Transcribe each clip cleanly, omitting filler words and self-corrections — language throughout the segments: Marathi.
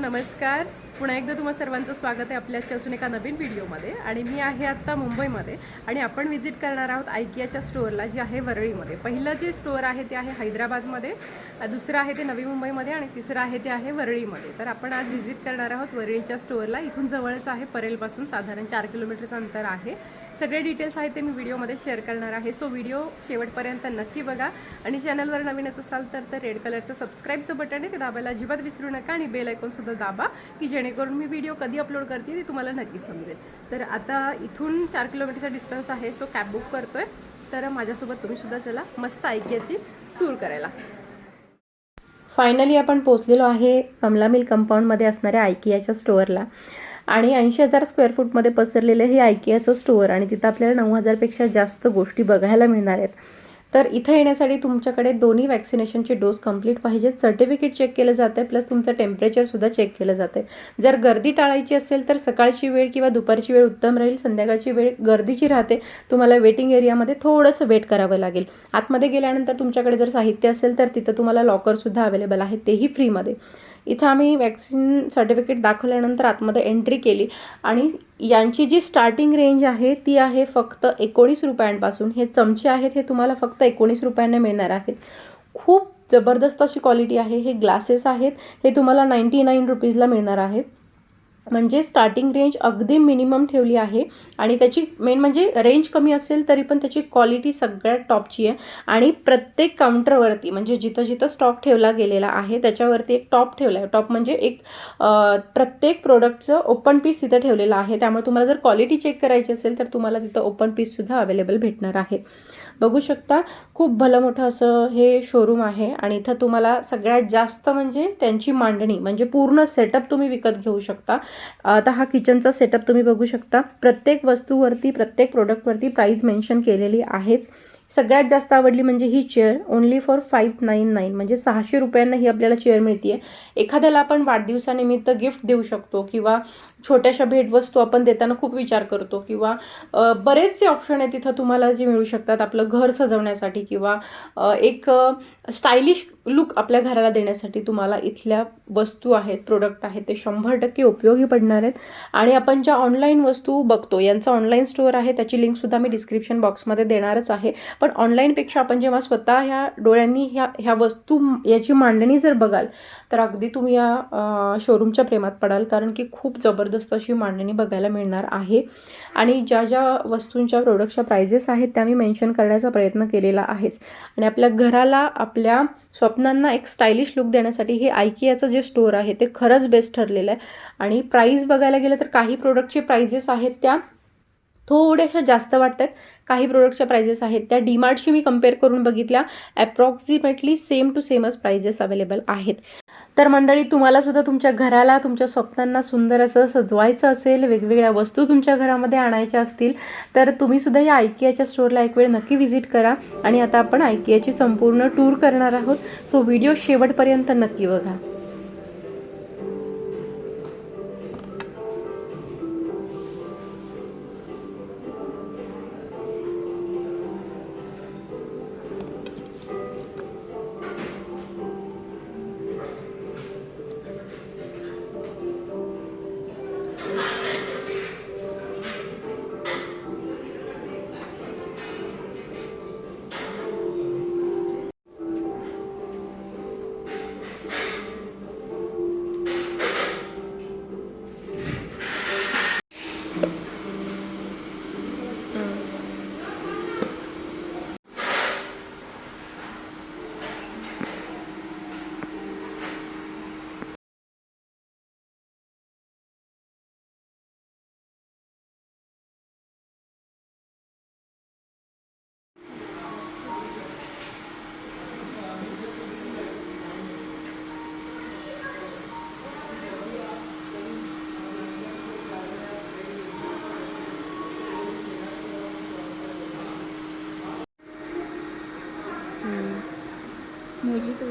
नमस्कार. पुन्हा एकदा तुम्हा सर्वांचं स्वागत आहे आपल्या अजून एका नवीन व्हिडिओमध्ये. आणि मी आहे आत्ता मुंबईमध्ये आणि आपण व्हिजिट करणार आहोत IKEAच्या स्टोअरला, जी आहे वरळीमध्ये. पहिलं जे स्टोअर आहे ते आहे हैदराबादमध्ये, दुसरं आहे ते नवी मुंबईमध्ये आणि तिसरं आहे ते आहे वरळीमध्ये. तर आपण आज व्हिजिट करणार आहोत वरळीच्या स्टोअरला. इथून जवळच आहे, परेलपासून साधारण 4 किलोमीटरचं अंतर आहे. सगळे डिटेल्स आहेत ते मी व्हिडिओमध्ये शेअर करणार आहे. सो व्हिडिओ शेवटपर्यंत नक्की बघा आणि चॅनलवर नवीनच असाल तर रेड कलरचं सबस्क्राईबचं बटन आहे ते दाबायला अजिबात विसरू नका आणि बेल आयकॉनसुद्धा दाबा, की जेणेकरून मी व्हिडिओ कधी अपलोड करते ते तुम्हाला नक्की समजेल. तर आता इथून 4 किलोमीटरचा डिस्टन्स आहे. सो कॅब बुक करतो आहे. तर माझ्यासोबत तुम्हीसुद्धा चला मस्त IKEAची टूर करायला. फायनली आपण पोचलेलो आहे कमला मिल कंपाऊंडमध्ये असणाऱ्या IKEAच्या स्टोअरला. आणि 80,000 स्क्वेअर फूटमध्ये पसरलेलं हे IKEAचं स्टोअर आणि तिथं आपल्याला 9,000पेक्षा जास्त गोष्टी बघायला मिळणार आहेत. तर इथं येण्यासाठी तुमच्याकडे दोन्ही वॅक्सिनेशनचे डोस कंप्लीट पाहिजेत. सर्टिफिकेट चेक केलं जातं आहे, प्लस तुमचं टेम्परेचरसुद्धा चेक केलं जातं आहे. जर गर्दी टाळायची असेल तर सकाळची वेळ किंवा दुपारची वेळ उत्तम राहील. संध्याकाळची वेळ गर्दीची राहते, तुम्हाला वेटिंग एरियामध्ये थोडंसं वेट करावं लागेल. आतमध्ये गेल्यानंतर तुमच्याकडे जर साहित्य असेल तर तिथं तुम्हाला लॉकरसुद्धा अवेलेबल आहे, तेही फ्रीमध्ये. इथं आम्ही वॅक्सिन सर्टिफिकेट दाखवल्यानंतर आतमध्ये एंट्री केली आणि यांची जी स्टार्टिंग रेंज आहे ती आहे फक्त 19 रुपयांपासून. हे चमचे आहेत हे तुम्हाला फक्त 19 रुपयांना मिळणार आहेत. खूप जबरदस्त अशी क्वालिटी आहे. हे ग्लासेस आहेत, हे तुम्हाला 99 रुपीजला मिळणार आहेत. म्हणजे स्टार्टिंग रेंज अगदी मिनिमम ठेवली आहे आणि त्याची मेन म्हणजे रेंज कमी असेल तरी पण त्याची क्वालिटी सगळ्यात टॉपची आहे. आणि प्रत्येक काउंटरवरती म्हणजे जिथं जिथं स्टॉक ठेवला गेलेला आहे त्याच्यावरती एक टॉप ठेवला आहे. टॉप म्हणजे एक प्रत्येक प्रोडक्टचं ओपन पीस तिथं ठेवलेलं आहे. त्यामुळे तुम्हाला जर क्वालिटी चेक करायची असेल तर तुम्हाला तिथं ओपन पीससुद्धा अवेलेबल भेटणार आहे. बघू शकता, खूप भलं मोठं असं हे शोरूम आहे आणि इथं तुम्हाला सगळ्यात जास्त म्हणजे त्यांची मांडणी म्हणजे पूर्ण सेटअप तुम्ही विकत घेऊ शकता. आता हा किचनचा सेटअप तुम्ही बघू शकता. प्रत्येक वस्तूवरती प्रत्येक प्रोडक्टवरती प्राईस मेन्शन केलेली आहेच. सगळ्यात जास्त आवडली म्हणजे ही चेअर, ओन्ली फॉर 599 म्हणजे 600 रुपयांना ही आपल्याला चेअर मिळते आहे. एखाद्याला आपण वाढदिवसानिमित्त गिफ्ट देऊ शकतो किंवा छोट्याशा भेटवस्तू आपण देताना खूप विचार करतो किंवा बरेचसे ऑप्शन आहेत तिथं तुम्हाला जे मिळू शकतात आपलं घर सजवण्यासाठी किंवा एक स्टायलिश लुक आपल्या घराला देण्यासाठी. तुम्हाला इथल्या वस्तू आहेत, प्रोडक्ट आहेत ते 100% उपयोगी पडणार आहेत. आणि आपण ज्या ऑनलाईन वस्तू बघतो यांचा ऑनलाईन स्टोअर आहे, त्याची लिंकसुद्धा मी डिस्क्रिप्शन बॉक्समध्ये देणारच आहे. पण ऑनलाईनपेक्षा आपण जेव्हा स्वतः ह्या डोळ्यांनी ह्या वस्तू याची मांडणी जर बघाल तर अगदी तुम्ही या शोरूमच्या प्रेमात पडाल, कारण की खूप जबरदस्त अशी मांडणी बघायला मिळणार आहे. आणि ज्या ज्या वस्तूंच्या प्रोडक्टच्या प्राइजेस आहेत त्या मी मेन्शन करण्याचा प्रयत्न केलेला आहेच. आणि आपल्या घराला आपल्या स्वप्नांना एक स्टायलिश लुक देण्यासाठी हे IKEAचं जे स्टोअर आहे ते खरंच बेस्ट ठरलेलं आहे. आणि प्राईस बघायला गेलं तर काही प्रोडक्टचे प्राइजेस आहेत त्या थोड्याशा जास्त वाटतात. काही प्रोडक्टच्या प्राइजेस आहेत त्या डीमार्टशी मी कंपेअर करून बघितल्या, ॲप्रॉक्सिमेटली सेम टू सेमच प्राइजेस अवेलेबल आहेत. तर मंडळी, तुम्हालासुद्धा तुमच्या घराला तुमच्या स्वप्नांना सुंदर असं सजवायचं असेल, वेगवेगळ्या वस्तू तुमच्या घरामध्ये आणायच्या असतील तर तुम्हीसुद्धा या IKEAच्या स्टोअरला एक वेळ नक्की व्हिजिट करा. आणि आता आपण IKEAची संपूर्ण टूर करणार आहोत. सो व्हिडिओ शेवटपर्यंत नक्की बघा. मुझे तो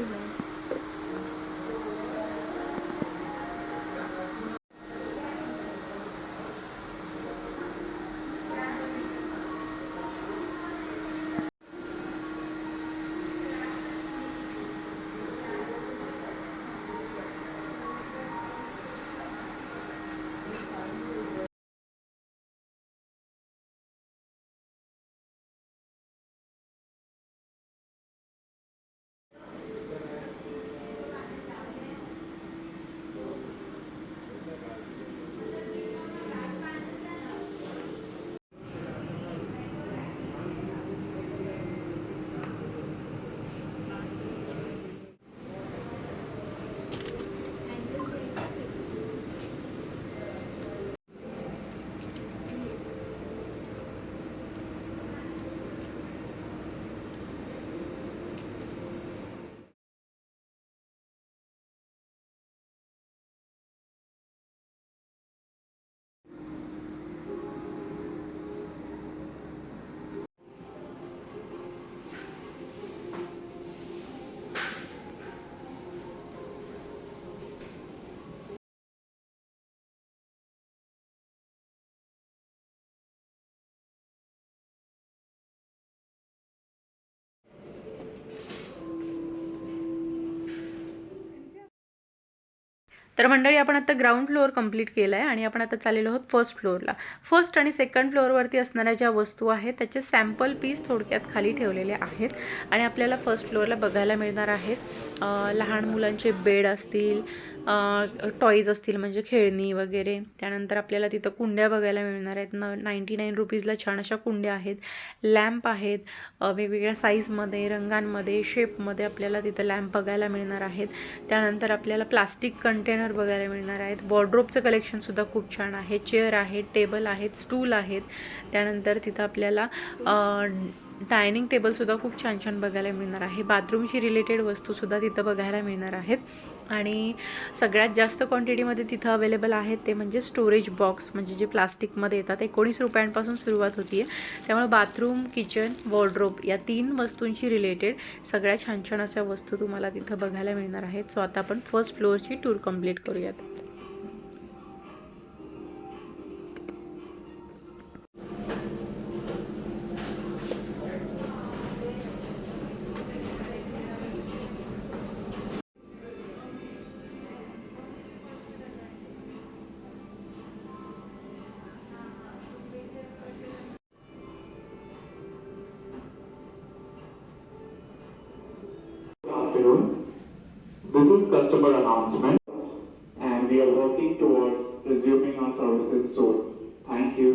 तर मंडळी आपण आता ग्राउंड फ्लोअर कंप्लीट केलं आहे आणि आपण आता चाललेलो आहोत फर्स्ट फ्लोअरला. फर्स्ट आणि सेकंड फ्लोअरवरती असणाऱ्या ज्या वस्तू आहेत त्याचे सॅम्पल पीस थोडक्यात खाली ठेवलेले आहेत आणि आपल्याला फर्स्ट फ्लोअरला बघायला मिळणार आहेत लहान मुलांचे बेड असतील, टॉईज असतील म्हणजे खेळणी वगैरे. त्यानंतर आपल्याला तिथं कुंड्या बघायला मिळणार आहेत. 99 रुपीजला छान अशा कुंड्या आहेत. लॅम्प आहेत वेगवेगळ्या साईजमध्ये, रंगांमध्ये, शेपमध्ये आपल्याला तिथं लॅम्प बघायला मिळणार आहेत. त्यानंतर आपल्याला प्लास्टिक कंटेनर बघायला मिळणार आहेत. वॉर्डरोबचं कलेक्शनसुद्धा खूप छान आहे. चेअर आहेत, टेबल आहेत, स्टूल आहेत. त्यानंतर तिथं आपल्याला डायनिंग टेबलसुद्धा खूप छान छान बघायला मिळणार आहे. बाथरूमशी रिलेटेड वस्तूसुद्धा तिथं बघायला मिळणार आहेत. आणि सगळ्यात जास्त क्वांटिटीमध्ये तिथं अवेलेबल आहेत ते म्हणजे स्टोरेज बॉक्स, म्हणजे जे प्लास्टिकमध्ये येतात. 19 रुपयांपासून सुरुवात होती आहे. त्यामुळे बाथरूम, किचन, वॉर्डरोब या 3 वस्तूंशी रिलेटेड सगळ्या छान छान अशा वस्तू तुम्हाला तिथं बघायला मिळणार आहेत. सो आता आपण फर्स्ट फ्लोअरची टूर कंप्लीट करूयात. Afternoon. This is customer announcement and we are working towards resuming our services soon. Thank you.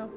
लाव.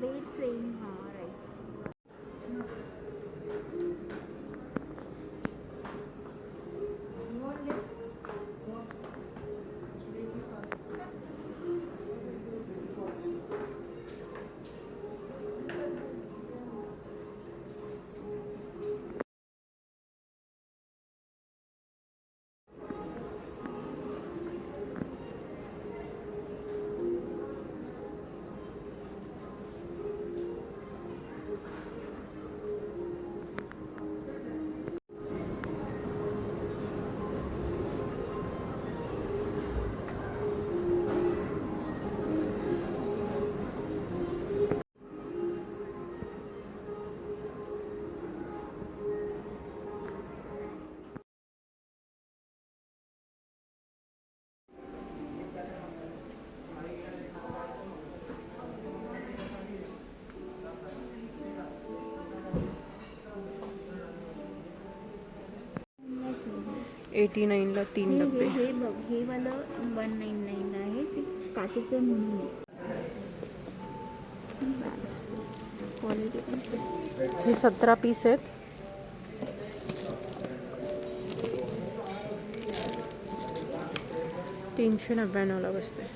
बेड फ्रेम, हाँ राइट. $89ला 3 डब्बे. हे बघ, हे वालं 199 आहे, ते काचेचं म्हणून आहे. क्वालिटी पण खूप. हे 17 पीस आहेत. 399ला बसते.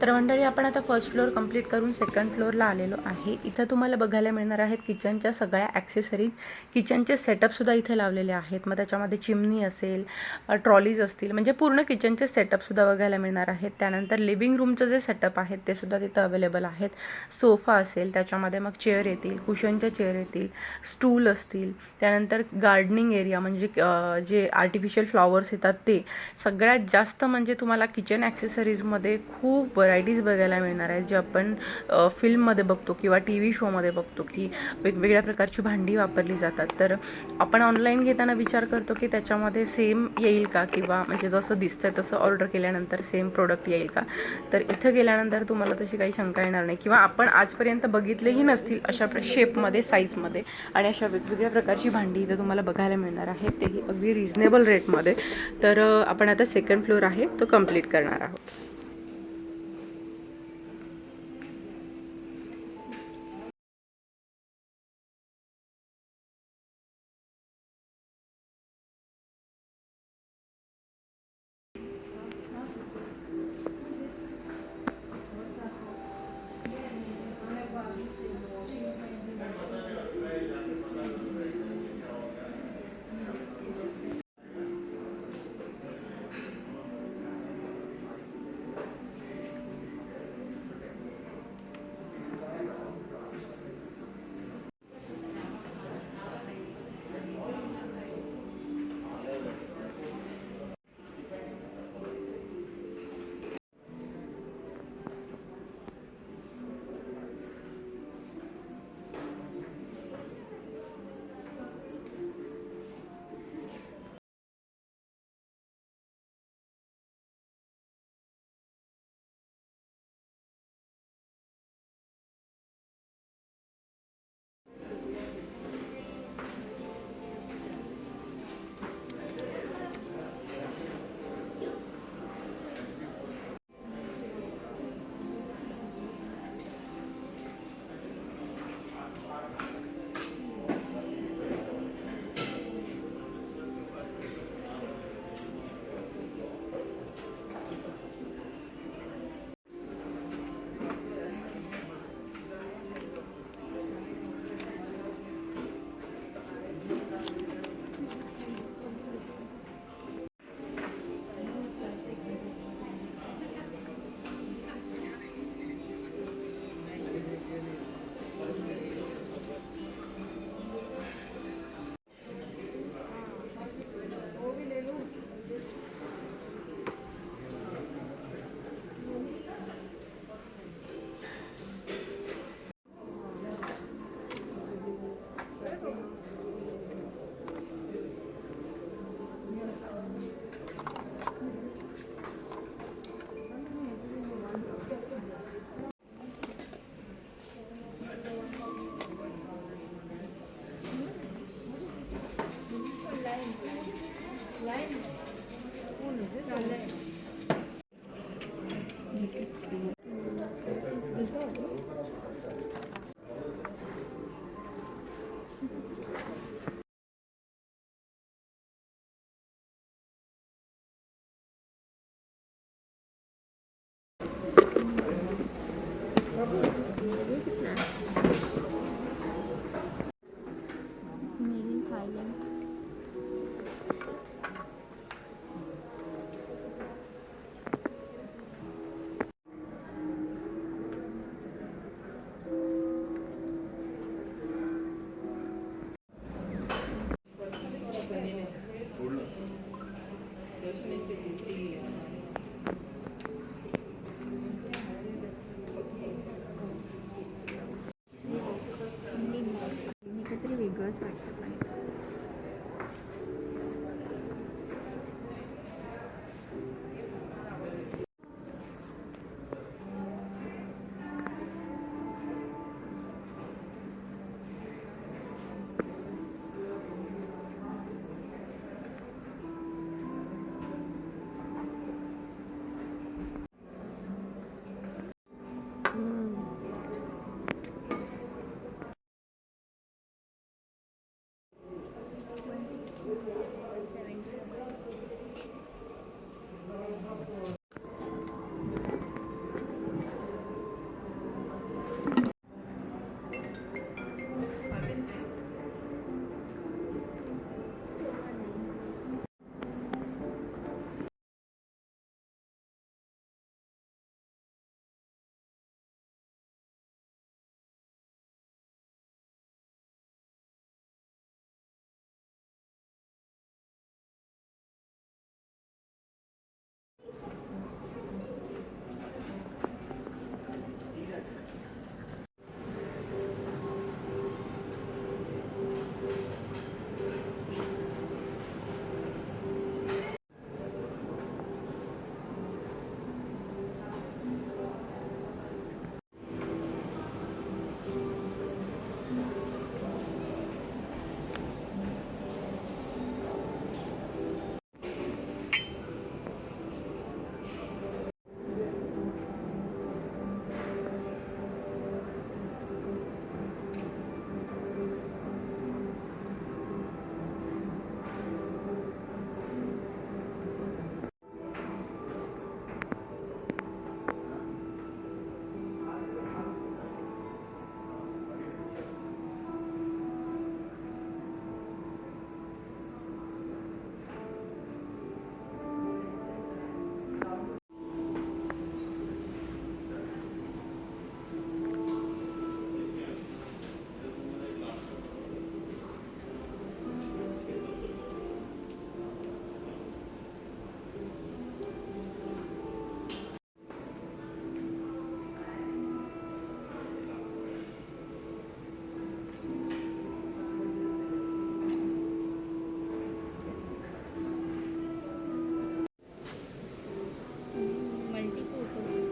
तर मंडळी, आपण आता फर्स्ट फ्लोअर कंप्लीट करून सेकंड फ्लोअरला आलेलो आहे. इथं तुम्हाला बघायला मिळणार आहेत किचनच्या सगळ्या ॲक्सेसरीज. किचनचे सेटअपसुद्धा इथे लावलेले आहेत. मग त्याच्यामध्ये चिमणी असेल, ट्रॉलीज असतील, म्हणजे पूर्ण किचनचे सेटअपसुद्धा बघायला मिळणार आहेत. त्यानंतर लिव्हिंग रूमचं जे सेटअप आहेत ते सुद्धा तिथं अवेलेबल आहेत. सोफा असेल, त्याच्यामध्ये मग चेअर येतील, कुशनच्या चेअर येतील, स्टूल असतील. त्यानंतर गार्डनिंग एरिया म्हणजे जे आर्टिफिशियल फ्लॉवर्स येतात ते. सगळ्यात जास्त म्हणजे तुम्हाला किचन ॲक्सेसरीजमध्ये खूप व्हरायटीज बघायला मिळणार आहेत, जे आपण फिल्ममध्ये बघतो किंवा टी व्ही शोमध्ये बघतो की वेगवेगळ्या प्रकारची भांडी वापरली जातात. तर आपण ऑनलाईन घेताना विचार करतो की त्याच्यामध्ये सेम येईल का, किंवा म्हणजे जसं दिसतंय तसं ऑर्डर केल्यानंतर सेम प्रोडक्ट येईल का. तर इथं गेल्यानंतर तुम्हाला तशी काही शंका येणार नाही, किंवा आपण आजपर्यंत बघितलेही नसतील अशा शेपमध्ये, साईजमध्ये आणि अशा वेगवेगळ्या प्रकारची भांडी इथं तुम्हाला बघायला मिळणार आहेत, तेही अगदी रिझनेबल रेटमध्ये. तर आपण आता सेकंड फ्लोअर आहे तो कंप्लीट करणार आहोत. मल्टी फोटोज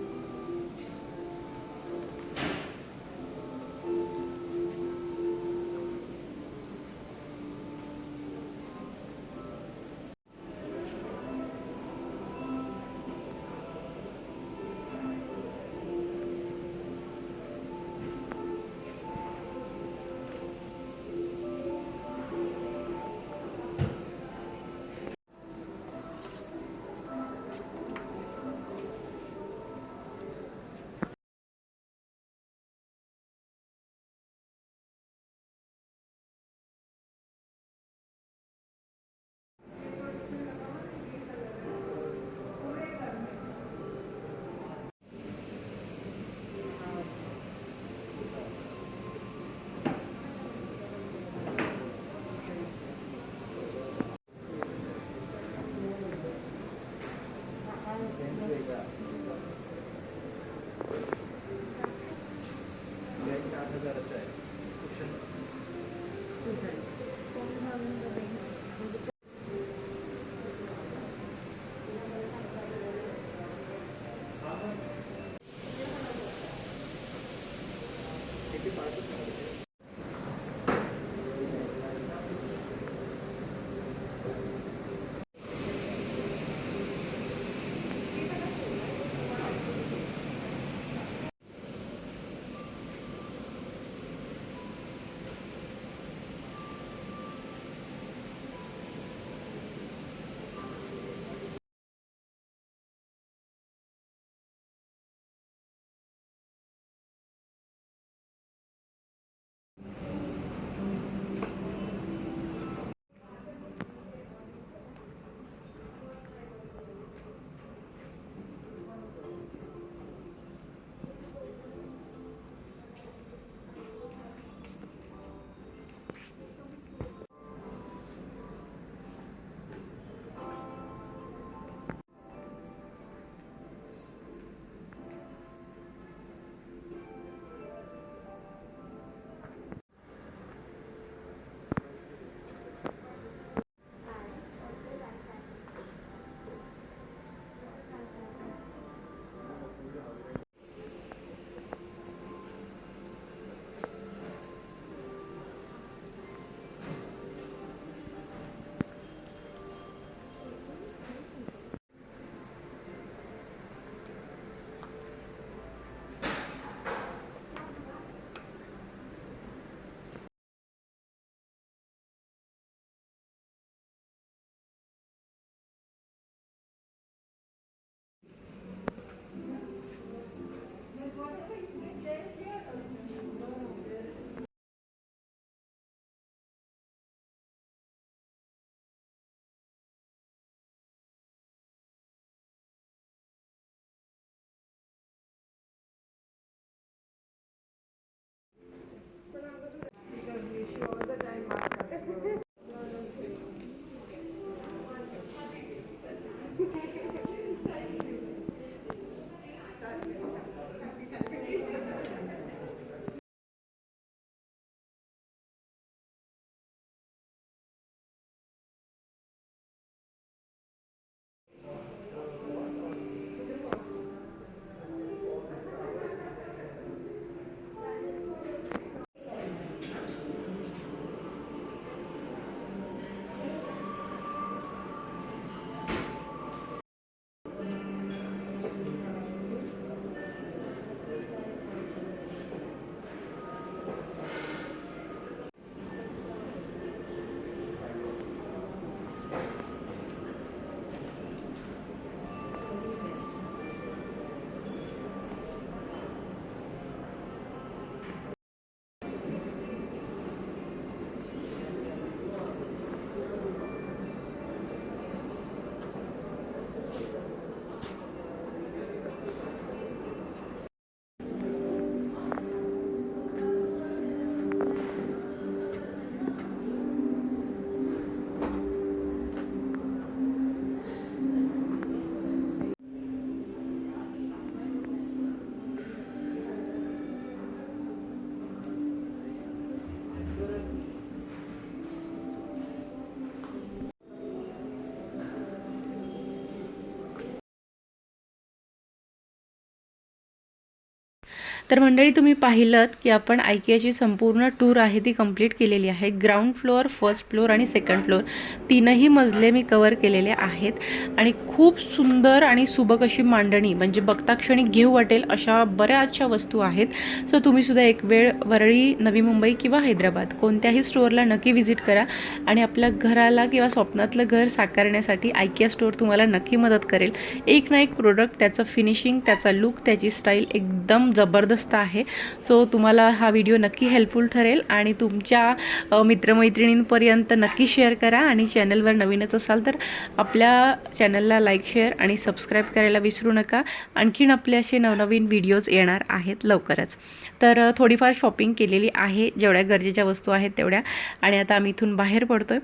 तर मंडळी तुम्ही पाहिलत की आपण आयकियाची संपूर्ण टूर आहे ती कंप्लीट केलेली आहे. ग्राउंड फ्लोअर, फर्स्ट फ्लोअर आणि सेकंड फ्लोअर तीनही मजले मी कवर केलेले आहेत आणि खूप सुंदर आणि सुबक अशी मांडणी, म्हणजे बघता क्षणी घेऊ वाटेल अशा बऱ्याचशा वस्तू आहेत. सो तुम्ही सुद्धा एक वेळ वरळी, नवी मुंबई किंवा हैदराबाद कोणत्याही स्टोअरला नक्की व्हिजिट करा आणि आपल्या घराला किंवा स्वप्नातलं घर साकारण्यासाठी आयकिया स्टोअर तुम्हाला नक्की मदत करेल. एक ना एक प्रोडक्ट, त्याचं फिनिशिंग, त्याचा लुक, त्याची स्टाईल एकदम जबरदस्त आहे. सो तुम्हाला हा व्हिडिओ नक्की हेल्पफुल ठरेल आणि तुमच्या मित्रमैत्रिणींपर्यंत नक्की शेअर करा. आणि चॅनलवर नवीनच असाल तर आपल्या चॅनलला लाईक, शेअर आणि सबस्क्राईब करायला विसरू नका. आणखीन आपले असे नवनवीन व्हिडिओज येणार आहेत लवकरच. तर थोडीफार शॉपिंग केलेली आहे, जेवढ्या गरजेच्या वस्तू आहेत तेवढ्या. आणि आता आम्ही इथून बाहेर पडतोय.